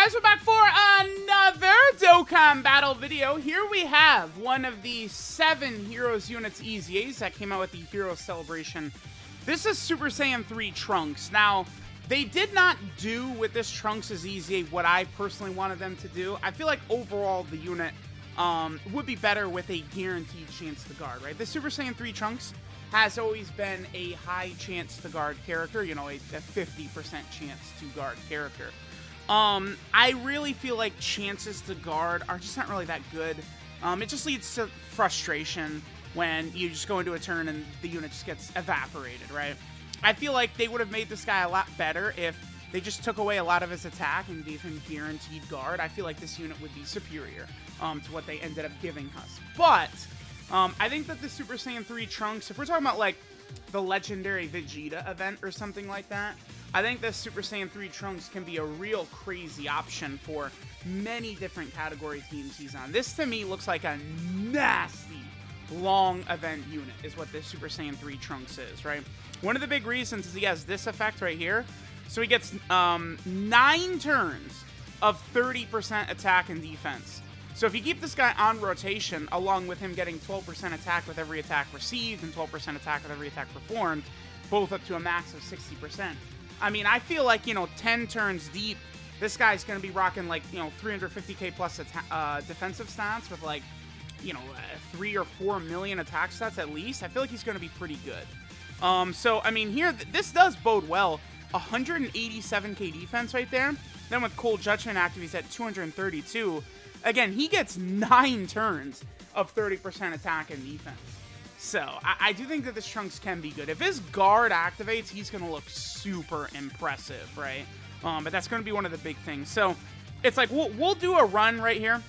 guys, we're back for another Dokkan battle video. Here we have one of the 7 Heroes units EZAs that came out with the Hero Celebration. This is Super Saiyan 3 Trunks. Now, they did not do with this Trunks as EZA what I personally wanted them to do. I feel like overall the unit would be better with a guaranteed chance to guard, right? The Super Saiyan 3 Trunks has always been a high chance to guard character, you know, a 50% chance to guard character. I really feel like chances to guard are just not really that good. It just leads to frustration when you just go into a turn and the unit just gets evaporated, right? I feel like they would have made this guy a lot better if they just took away a lot of his attack and gave him guaranteed guard. I feel like this unit would be superior to what they ended up giving us. But I think that the Super Saiyan 3 Trunks, if we're talking about like the legendary Vegeta event or something like that, I think this Super Saiyan 3 Trunks can be a real crazy option for many different category teams he's on. This to me looks like a nasty long event unit is what this Super Saiyan 3 Trunks is, right? One of the big reasons is he has this effect right here. So he gets 9 turns of 30% attack and defense. So if you keep this guy on rotation, along with him getting 12% attack with every attack received and 12% attack with every attack performed, both up to a max of 60%. I mean, I feel like, you know, 10 turns deep, this guy's going to be rocking, like, you know, 350k plus defensive stats with, like, you know, 3 or 4 million attack stats at least. I feel like he's going to be pretty good. So, I mean, here, this does bode well. 187k defense right there. Then with Cold Judgment active, he's at 232. Again, he gets 9 turns of 30% attack and defense. So, I do think that this Trunks can be good. If his guard activates, he's going to look super impressive, right? But that's going to be one of the big things. So, it's like, we'll do a run right here.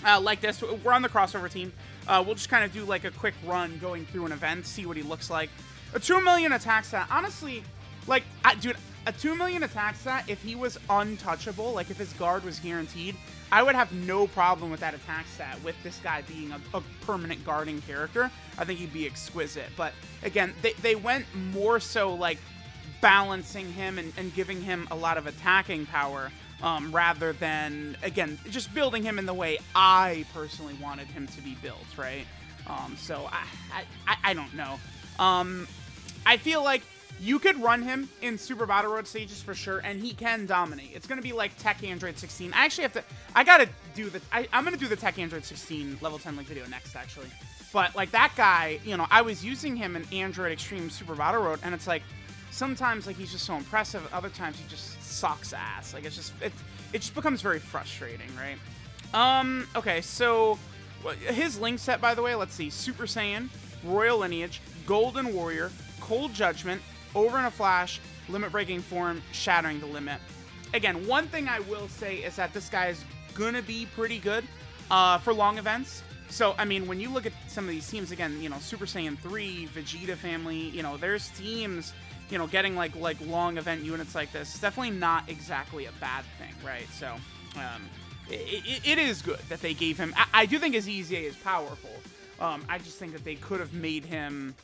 Like this. We're on the crossover team. We'll just kind of do like a quick run going through an event, see what he looks like. A 2 million attack stat. Honestly, like, dude, a 2 million attack stat, if he was untouchable, like if his guard was guaranteed, I would have no problem with that attack stat with this guy being a permanent guarding character. I think he'd be exquisite. But again, they went more so like balancing him and giving him a lot of attacking power rather than, again, just building him in the way I personally wanted him to be built, right? So I don't know. I feel like you could run him in Super Battle Road stages for sure, and he can dominate. It's going to be like Tech Android 16. I actually have to, I got to do the, I'm going to do the Tech Android 16 level 10 link video next, actually. But like that guy, you know, I was using him in Android Extreme Super Battle Road, and it's like, sometimes like he's just so impressive, other times he just sucks ass. Like it's just, it just becomes very frustrating, right? Okay, so his link set, by the way, let's see, Super Saiyan, Royal Lineage, Golden Warrior, Cold Judgment, Over in a Flash, Limit Breaking Form, Shattering the Limit. Again, one thing I will say is that this guy is gonna be pretty good for long events. So, I mean, when you look at some of these teams, again, you know, Super Saiyan 3, Vegeta family, you know, there's teams, you know, getting like long event units like this. It's definitely not exactly a bad thing, right? So, it is good that they gave him. I do think his EZA is powerful. I just think that they could have made him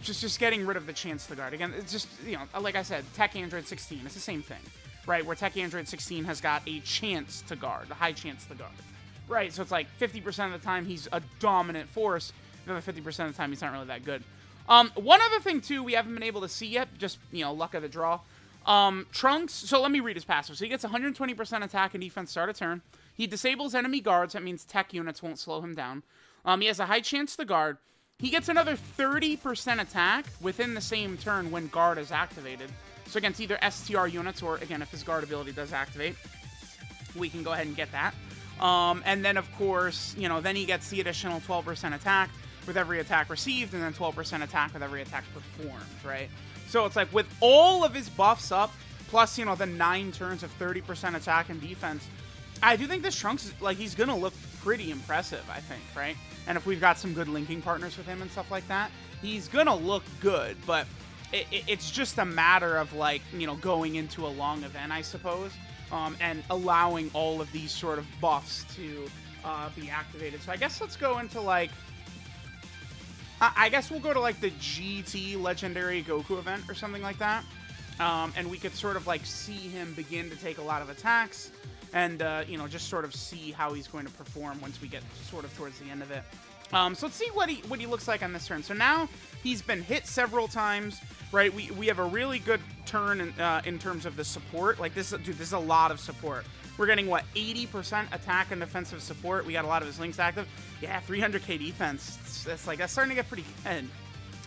just getting rid of the chance to guard. Again, it's just, you know, like I said, Tech Android 16, it's the same thing, right? Where Tech Android 16 has got a chance to guard, a high chance to guard, right? So it's like 50% of the time he's a dominant force, the other 50% of the time he's not really that good. One other thing, too, we haven't been able to see yet, just, you know, luck of the draw. Trunks, so let me read his passive. So he gets 120% attack and defense start a turn. He disables enemy guards, that means tech units won't slow him down. He has a high chance to guard. He gets another 30% attack within the same turn when guard is activated. So against either STR units or, again, if his guard ability does activate, we can go ahead and get that. And then, of course, you know, then he gets the additional 12% attack with every attack received, and then 12% attack with every attack performed, right? So it's like with all of his buffs up, plus, you know, the 9 turns of 30% attack and defense, I do think this Trunks is, like, he's going to look pretty impressive, I think, right? And if we've got some good linking partners with him and stuff like that, he's going to look good, but it's just a matter of, like, you know, going into a long event, I suppose, and allowing all of these sort of buffs to be activated. So I guess let's go into, like, I guess we'll go to, like, the GT Legendary Goku event or something like that. and we could sort of like see him begin to take a lot of attacks, and you know, just sort of see how he's going to perform once we get sort of towards the end of it. So let's see what he looks like on this turn. So now he's been hit several times, right? We have a really good turn in terms of the support. Like this, dude, this is a lot of support. We're getting what, 80% attack and defensive support. We got a lot of his links active. Yeah, 300k defense. That's starting to get pretty good.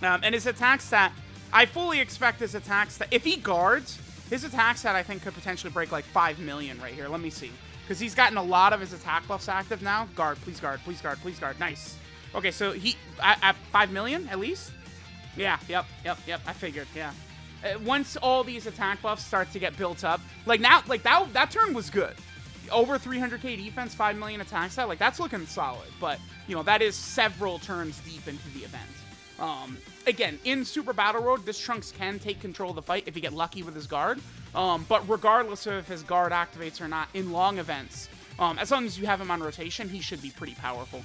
And his attack stat, I fully expect his attack stat. If he guards, his attack stat I think could potentially break like 5 million right here. Let me see, because he's gotten a lot of his attack buffs active now. Guard, please guard, please guard, please guard. Nice. Okay, so he at 5 million at least. Yeah, yep. I figured. Yeah. Once all these attack buffs start to get built up, like now, like that turn was good. Over 300k defense, 5 million attack stat, like that's looking solid. But you know, that is several turns deep into the event. Again, in Super Battle Road, this Trunks can take control of the fight if you get lucky with his guard. But regardless of if his guard activates or not, in long events, as long as you have him on rotation, he should be pretty powerful.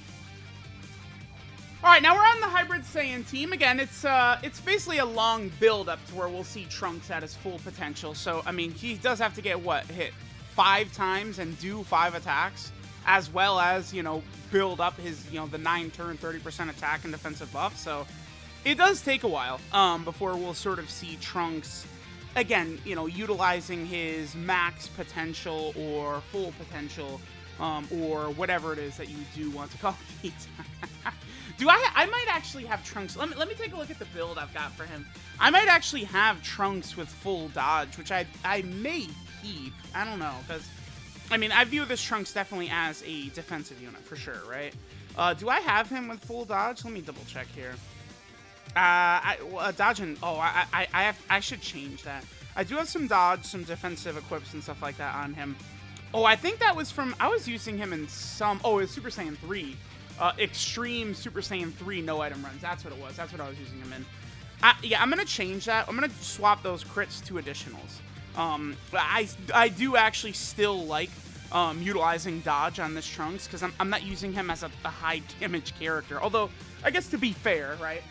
All right, now we're on the Hybrid Saiyan team. Again, it's basically a long build up to where we'll see Trunks at his full potential. So, I mean, he does have to get, what, hit 5 times and do 5 attacks, as well as, you know, build up his, you know, the 9-turn 30% attack and defensive buff. So, it does take a while before we'll sort of see Trunks, again, you know, utilizing his max potential or full potential, or whatever it is that you do want to call it. I might actually have Trunks. Let me take a look at the build I've got for him. I might actually have Trunks with full dodge, which I may keep. I don't know, because, I mean, I view this Trunks definitely as a defensive unit for sure, right? Do I have him with full dodge? Let me double check here. Dodge and, I should change that. I do have some dodge, some defensive equips and stuff like that on him. Oh, I think that was from, I was using him in some, it was Super Saiyan 3. Extreme Super Saiyan 3 no item runs. That's what it was. That's what I was using him in. Yeah, I'm going to change that. I'm going to swap those crits to additionals. I do actually still like utilizing dodge on this Trunks, because I'm not using him as a high damage character. Although, I guess to be fair, right,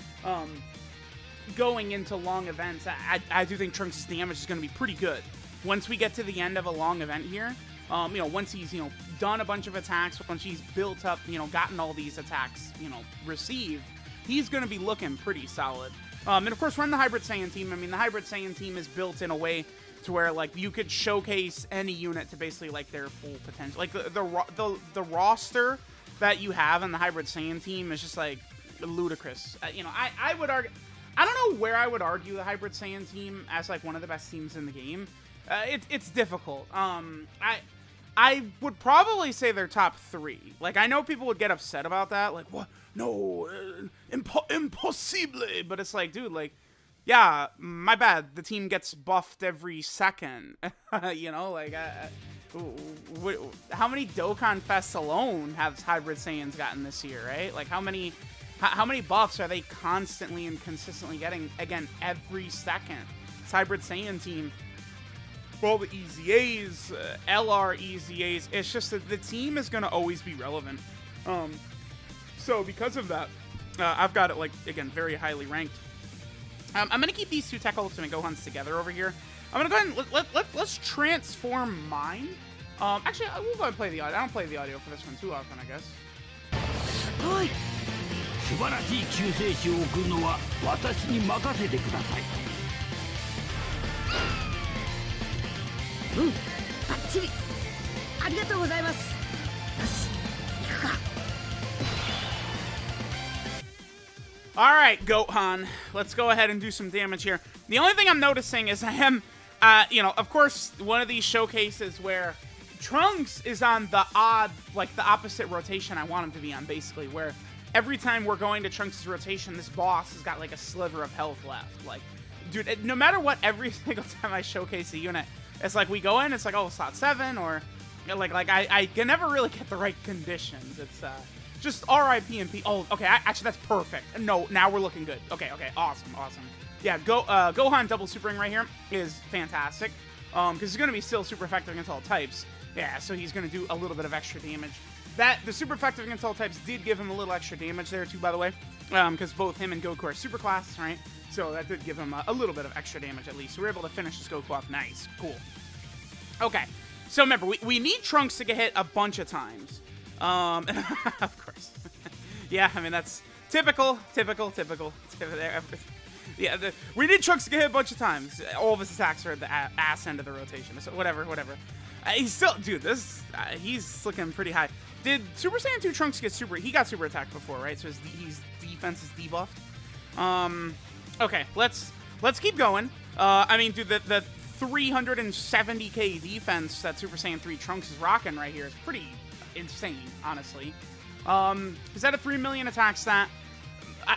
going into long events, I do think Trunks' damage is going to be pretty good. Once we get to the end of a long event here, you know, once he's, you know, done a bunch of attacks, once he's built up, you know, gotten all these attacks, you know, received, he's going to be looking pretty solid. And of course, we're in the Hybrid Saiyan team. I mean, the Hybrid Saiyan team is built in a way to where, like, you could showcase any unit to basically, like, their full potential. Like, the roster that you have in the Hybrid Saiyan team is just, like, ludicrous. You know, I would argue, I don't know where I would argue the Hybrid Saiyan team as, like, one of the best teams in the game. It's difficult. I would probably say they're top 3. Like, I know people would get upset about that. Like, what? No, impossible. But it's like, dude, like, yeah, my bad. The team gets buffed every second. You know, like, how many Dokkan Fests alone have Hybrid Saiyans gotten this year, right? Like, how many buffs are they constantly and consistently getting, again, every second? It's Hybrid Saiyan team. Well, the EZAs, LR EZAs, it's just that the team is going to always be relevant. So because of that, I've got it, like, again, very highly ranked. I'm going to keep these 2 Tech Ultimate Gohans together over here. I'm going to go ahead and let's transform mine. Actually, we'll go ahead and play the audio. I don't play the audio for this one too often, I guess. Alright, Gohan. Let's go ahead and do some damage here. The only thing I'm noticing is I am, you know, of course, one of these showcases where Trunks is on the odd, like, the opposite rotation I want him to be on, basically, where every time we're going to Trunks' rotation, this boss has got, like, a sliver of health left. Like, dude, no matter what, every single time I showcase a unit, it's like we go in, it's like, oh, slot 7, or, you know, like I can never really get the right conditions. It's, just RIP and P. Oh, okay, actually, that's perfect. No, now we're looking good. Okay, awesome. Yeah, Gohan double supering right here is fantastic, because he's going to be still super effective against all types. Yeah, so he's going to do a little bit of extra damage. the super effective against all types did give him a little extra damage there too, by the way, because both him and Goku are super class, right? So that did give him a little bit of extra damage at least. So we were able to finish this Goku off nice. Cool. Okay. So remember, we need Trunks to get hit a bunch of times. Of course. Yeah, I mean, that's typical. Yeah, we need Trunks to get hit a bunch of times. All of his attacks are at the ass end of the rotation. So whatever. He's still, dude, he's looking pretty high. Did Super Saiyan 2 Trunks get super? He got super attacked before, right? So his defense is debuffed. Okay, let's keep going. I mean, dude, the 370k defense that Super Saiyan 3 Trunks is rocking right here is pretty insane, honestly. Is that a 3 million attack stat?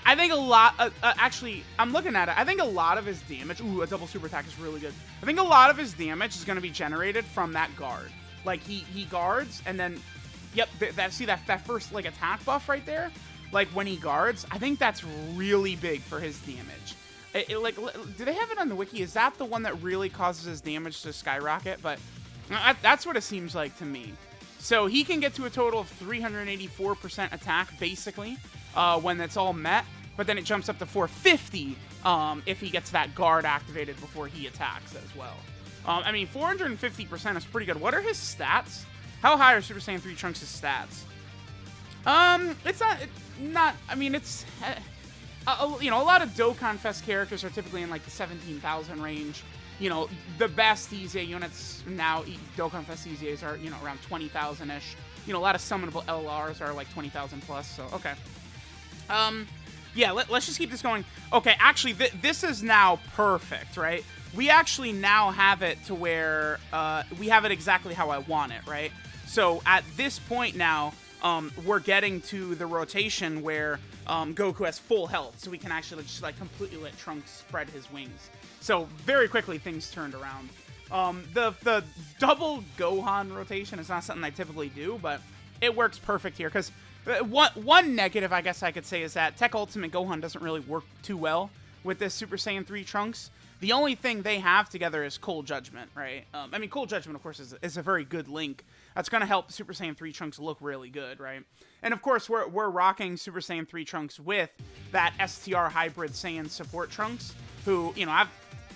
I think a lot, actually, I'm looking at it. I think a lot of his damage, ooh, a double super attack is really good. I think a lot of his damage is going to be generated from that guard. Like, he guards, and then, yep, see that first, like, attack buff right there? Like, when he guards, I think that's really big for his damage. Like, do they have it on the wiki? Is that the one that really causes his damage to skyrocket? But that's what it seems like to me. So he can get to a total of 384% attack, basically, when it's all met. But then it jumps up to 450 if he gets that guard activated before he attacks as well. I mean, 450% is pretty good. What are his stats? How high are Super Saiyan 3 Trunks' stats? It's not. I mean, it's. You know, a lot of Dokkan Fest characters are typically in like the 17,000 range. You know, the best EZA units now, Dokkan Fest EZAs are, you know, around 20,000-ish. You know, a lot of summonable LRs are like 20,000 plus, so, okay. Yeah, let's just keep this going. Okay, actually, this is now perfect, right? We actually now have it to where, we have it exactly how I want it, right? So, at this point now, we're getting to the rotation where Goku has full health, so we can actually just like completely let Trunks spread his wings. So very quickly things turned around. The double Gohan rotation is not something I typically do, but it works perfect here because one negative I guess I could say is that Tech Ultimate Gohan doesn't really work too well with this Super Saiyan 3 Trunks. The only thing they have together is Cold Judgment, right? I mean, Cold Judgment, of course, is a very good link. That's going to help Super Saiyan 3 Trunks look really good, right? And, of course, we're rocking Super Saiyan 3 Trunks with that STR Hybrid Saiyan support Trunks, who, you know, I've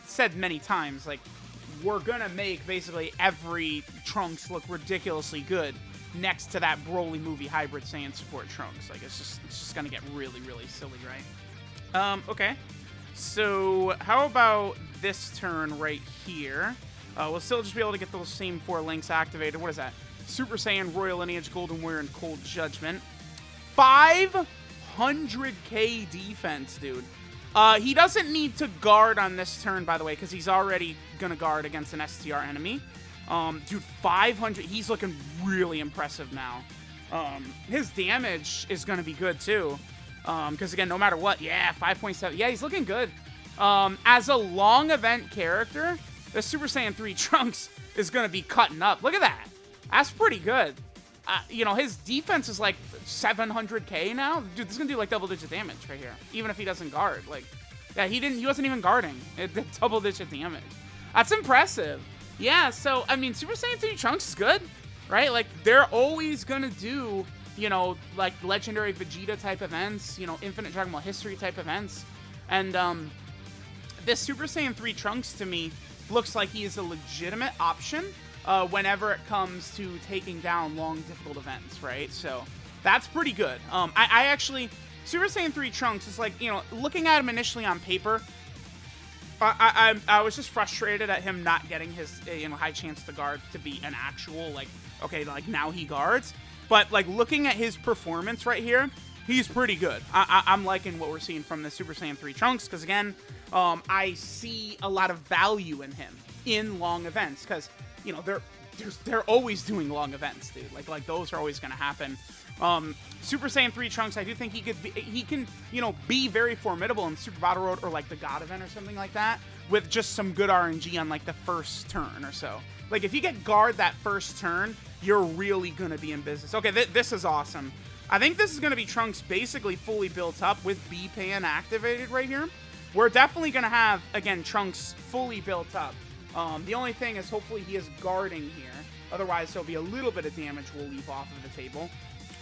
said many times, like, we're going to make basically every Trunks look ridiculously good next to that Broly movie Hybrid Saiyan support Trunks. Like, it's just going to get really, really silly, right? Okay. So, how about this turn right here? We'll still just be able to get those same 4 links activated. What is that? Super Saiyan, Royal Lineage, Golden Warrior, and Cold Judgment. 500k defense, dude. He doesn't need to guard on this turn, by the way, because he's already going to guard against an STR enemy. Dude, 500. He's looking really impressive now. His damage is going to be good, too. Because, again, no matter what, yeah, 5.7. Yeah, he's looking good. As a long event character, the Super Saiyan 3 Trunks is going to be cutting up. Look at that. That's pretty good. You know, his defense is like 700k now. Dude, this is going to do like double-digit damage right here. Even if he doesn't guard. Like, yeah, he wasn't even guarding. It did double-digit damage. That's impressive. Yeah, so, I mean, Super Saiyan 3 Trunks is good, right? Like, they're always going to do, you know, like, Legendary Vegeta type events, you know, Infinite Dragon Ball History type events. And, this Super Saiyan 3 Trunks, to me, looks like he is a legitimate option whenever it comes to taking down long, difficult events, right? So, that's pretty good. I actually, Super Saiyan 3 Trunks is like, you know, looking at him initially on paper, I was just frustrated at him not getting his, you know, high chance to guard to be an actual, like, okay, like, now he guards. But, like, looking at his performance right here, he's pretty good. I'm liking what we're seeing from the Super Saiyan 3 Trunks, because, again, I see a lot of value in him in long events, because, you know, they're always doing long events, dude. Like those are always going to happen. Super Saiyan 3 Trunks, I do think he can, you know, be very formidable in Super Battle Road or, like, the God event or something like that, with just some good RNG on, like, the first turn or so. Like, if you get guard that first turn, you're really going to be in business. Okay, this is awesome. I think this is going to be Trunks basically fully built up with B-Pan activated right here. We're definitely going to have, again, Trunks fully built up. The only thing is hopefully he is guarding here. Otherwise, there'll be a little bit of damage we'll leave off of the table.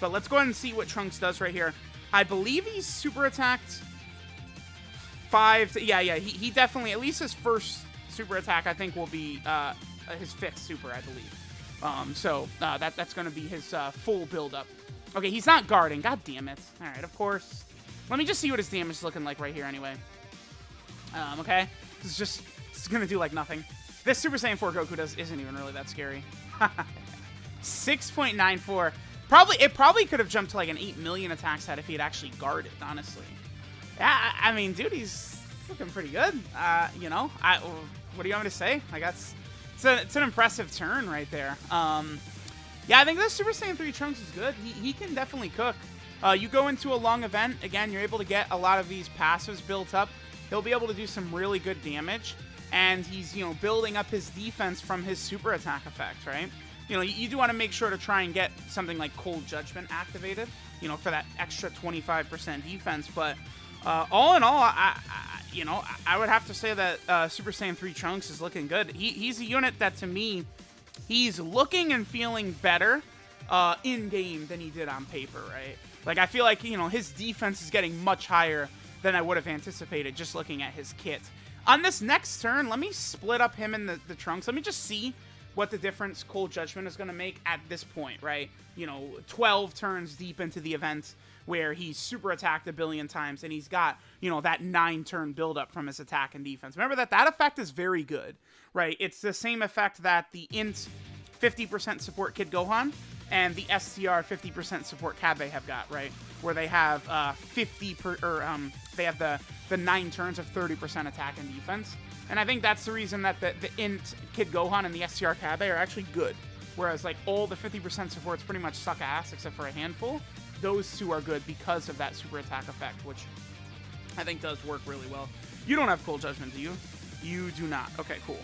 But let's go ahead and see what Trunks does right here. I believe he's super attacked 5 to... Yeah, he definitely... At least his first super attack, I think, will be his 5th super, I believe. So that's going to be his full build-up. Okay, he's not guarding. God damn it. All right, of course. Let me just see what his damage is looking like right here anyway. Okay. This is going to do, like, nothing. This Super Saiyan 4 Goku isn't even really that scary. 6.94. It probably could have jumped to, like, an 8 million attack stat if he had actually guarded, honestly. Yeah, I mean, dude, he's looking pretty good. You know, what do you want me to say? Like, it's an impressive turn right there. Yeah, I think this Super Saiyan 3 Trunks is good. He can definitely cook. You go into a long event, again, you're able to get a lot of these passives built up. He'll be able to do some really good damage, and he's, you know, building up his defense from his super attack effect, right? You know, you do want to make sure to try and get something like Cold Judgment activated, you know, for that extra 25% defense, but all in all, I would have to say that Super Saiyan 3 Trunks is looking good. He's a unit that, to me, he's looking and feeling better in-game than he did on paper, right? Like, I feel like, you know, his defense is getting much higher than I would have anticipated just looking at his kit. On this next turn, let me split up him and the Trunks. Let me just see what the difference Cold Judgment is going to make at this point, right? You know, 12 turns deep into the event where he's super attacked a billion times and he's got, you know, that 9-turn buildup from his attack and defense. Remember that effect is very good, right? It's the same effect that the Int 50% support Kid Gohan and the STR 50% support Kabe have got, right? Where they have they have the 9 turns of 30% attack and defense. And I think that's the reason that the Int Kid Gohan and the STR Kabe are actually good. Whereas, like, all the 50% supports pretty much suck ass except for a handful. Those two are good because of that super attack effect, which I think does work really well. You don't have Cold Judgment, do you? You do not. Okay, cool.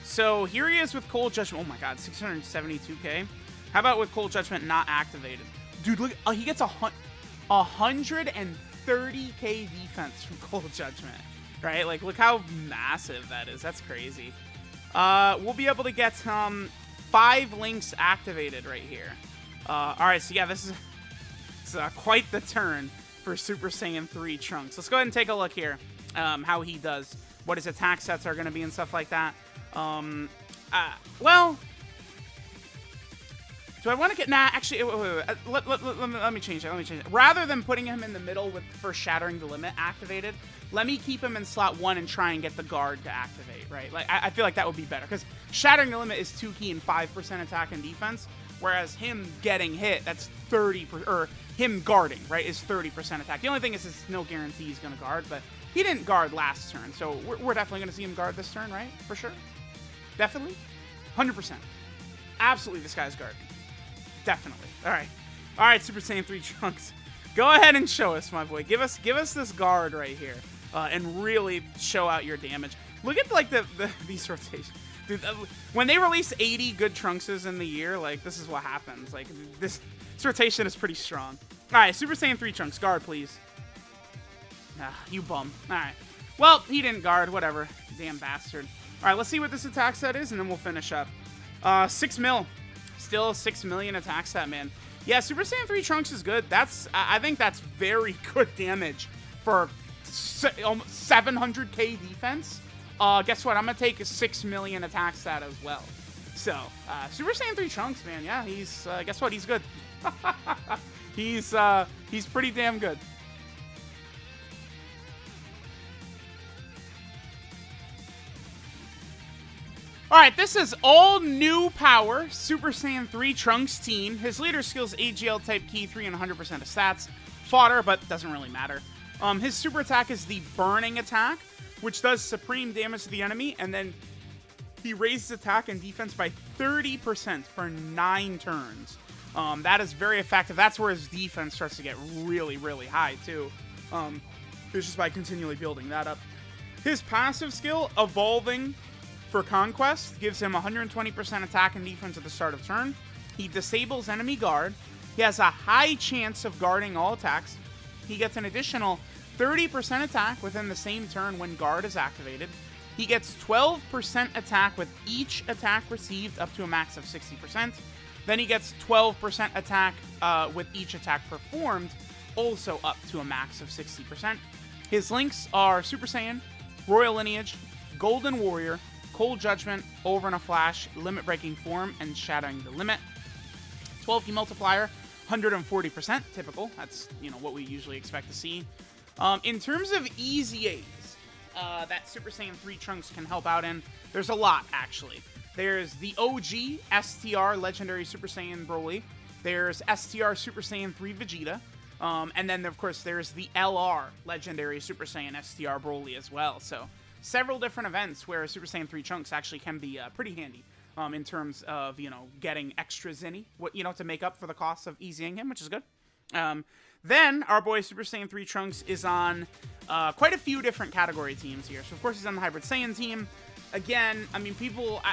So here he is with Cold Judgment. Oh my god, 672k. How about with Cold Judgment not activated? Dude, look, he gets 130k defense from Cold Judgment, right? Like, look how massive that is. That's crazy. We'll be able to get 5 links activated right here. All right, so yeah, this is quite the turn for Super Saiyan 3 Trunks. Let's go ahead and take a look here, how he does, what his attack sets are going to be and stuff like that. Well, do I want to get... Nah, actually, wait. Let me change it. Rather than putting him in the middle for Shattering the Limit activated, let me keep him in slot 1 and try and get the guard to activate, right? Like, I feel like that would be better, because Shattering the Limit is 2 key and 5% attack and defense, whereas him getting hit, that's 30%, or him guarding, right, is 30% attack. The only thing is, it's no guarantee he's going to guard, but he didn't guard last turn, so we're definitely going to see him guard this turn, right? For sure. Definitely. 100%. Absolutely, this guy's guarding. Definitely. All right, Super Saiyan 3 Trunks. Go ahead and show us, my boy. Give us this guard right here, and really show out your damage. Look at, like, these rotations. Dude, when they release 80 good Trunkses in the year, like, this is what happens. Like, this rotation is pretty strong. All right, Super Saiyan 3 Trunks. Guard, please. Ah, you bum. All right. Well, he didn't guard. Whatever. Damn bastard. All right, let's see what this attack set is, and then we'll finish up. 6 mil. Still 6 million attack stat, man. Yeah, Super Saiyan 3 Trunks is good. I think that's very good damage for 700k defense. Guess what? I'm going to take a 6 million attack stat as well. So, Super Saiyan 3 Trunks, man. Yeah, he's, guess what? He's good. He's pretty damn good. Alright, this is all new power, Super Saiyan 3 Trunks team. His leader skills AGL type key 3 and 100% of stats. Fodder, but doesn't really matter. His super attack is the burning attack, which does supreme damage to the enemy, and then he raises attack and defense by 30% for 9 turns. That is very effective. That's where his defense starts to get really, really high, too. It's just by continually building that up. His passive skill, Evolving for Conquest, gives him 120% attack and defense at the start of turn. He disables enemy guard. He has a high chance of guarding all attacks. He gets an additional 30% attack within the same turn when guard is activated. He gets 12% attack with each attack received up to a max of 60%. Then he gets 12% attack with each attack performed, also up to a max of 60%. His links are Super Saiyan, Royal Lineage, Golden Warrior, Cold Judgment, Over in a Flash, Limit Breaking Form, and Shattering the Limit. 12 key multiplier, 140%, typical. That's, what we usually expect to see. In terms of EZAs that Super Saiyan 3 Trunks can help out in, there's a lot, actually. There's the OG STR Legendary Super Saiyan Broly. There's STR Super Saiyan 3 Vegeta. And then, of course, there's the LR Legendary Super Saiyan STR Broly as well. So, several different events where Super Saiyan 3 Trunks actually can be pretty handy in terms of, getting extra Zinni, to make up for the cost of EZing him, which is good. Then, our boy Super Saiyan 3 Trunks is on quite a few different category teams here. So, of course, he's on the Hybrid Saiyan team. Again, I mean,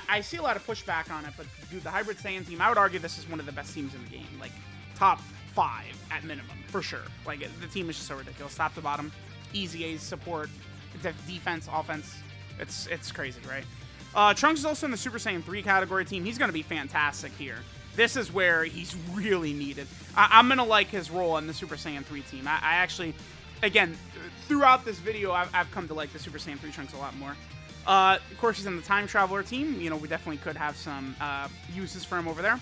I see a lot of pushback on it, but dude, the Hybrid Saiyan team, I would argue this is one of the best teams in the game. Like, top 5 at minimum, for sure. Like, the team is just so ridiculous. Top to bottom, EZA's support, defense, offense. It's crazy, right? Trunks is also in the Super Saiyan 3 category team. He's going to be fantastic here. This is where he's really needed. I'm going to like his role in the Super Saiyan 3 team. I actually, again, throughout this video, I've come to like the Super Saiyan 3 Trunks a lot more. Of course, he's in the Time Traveler team. We definitely could have some uses for him over there.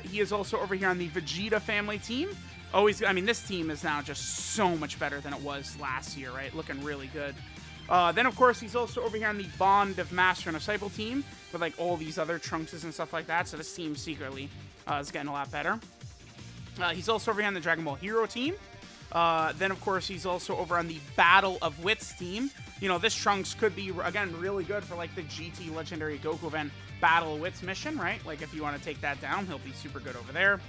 He is also over here on the Vegeta family team. This team is now just so much better than it was last year, right? Looking really good. Then, of course, he's also over here on the Bond of Master and Disciple team with, like, all these other Trunkses and stuff like that. So this team secretly is getting a lot better. He's also over here on the Dragon Ball Hero team. Then, of course, he's also over on the Battle of Wits team. This Trunks could be, again, really good for, like, the GT Legendary Goku event Battle of Wits mission, right? Like, if you want to take that down, he'll be super good over there.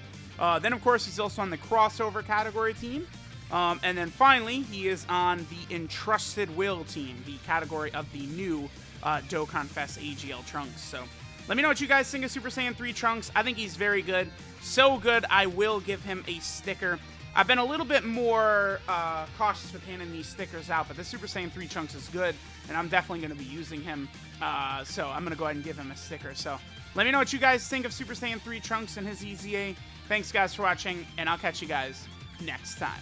Then, of course, he's also on the Crossover category team. And then, finally, he is on the Entrusted Will team, the category of the new Dokkan Fest AGL Trunks. So, let me know what you guys think of Super Saiyan 3 Trunks. I think he's very good. So good, I will give him a sticker. I've been a little bit more cautious with handing these stickers out, but the Super Saiyan 3 Trunks is good, and I'm definitely going to be using him. So I'm going to go ahead and give him a sticker. So let me know what you guys think of Super Saiyan 3 Trunks and his EZA. Thanks, guys, for watching, and I'll catch you guys next time.